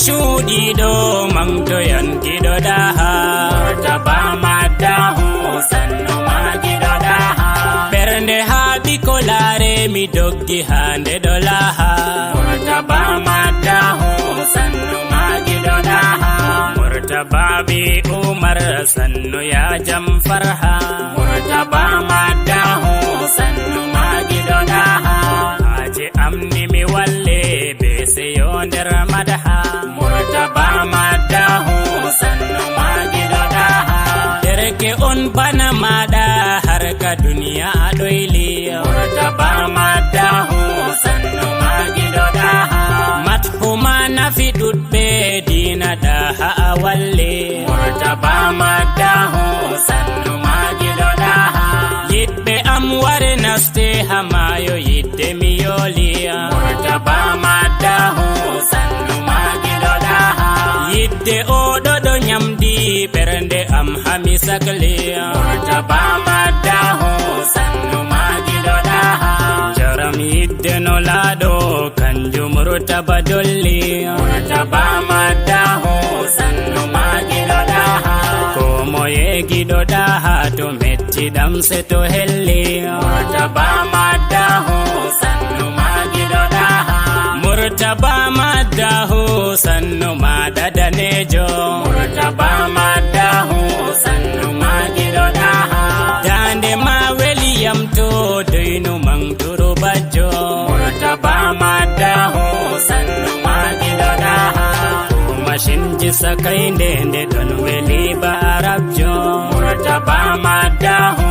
shuɗiɗo mangto yankiɗo daha Murtaba Madahu sannu magiɗo daha ɓernde haaɓi ko laare mi doggi hande ɗo laha Murtaba Madahu sannu magiɗo daha Murtaba bi Umar sannu ya jam farha Murtaba Madahu sannu magiɗo daha haje amni mi walle be seyo nder madaha Murtaba Madahu sannu magiɗo daha derke on bana maɗa harka duniya ɗoyli Murtaba Madahu sannu magiɗo daha mathuma nafi ɗuɗɓe dina daha a walle Murtaba Madahu sannu magiɗo daha yiɗɓe am ware naste hamayo yidde mi yoli Murtaba Madahu sannu magiɗo daha yidde oɗo ɗo nyamdi ɓernde am hami sakli Murtaba Madahu sannu magiɗo daha jaram yidde no laaɗo kanjum Murtaba dolli Murtaba Madahu sannu magiɗo daha ko moye giɗo daha to mettiɗam se to helli Murtaba Madahu sannu magiɗo daha Murtaba Madahu sannu maɗa danejo Murtaba Madahu sannu magiɗo daha dande ma weliyam to doynu mangturu bajjo Murtaba Madahu sannu magiɗo daha mashinji sakainde nde ɗon weli ba arabjo Murtaba Madahu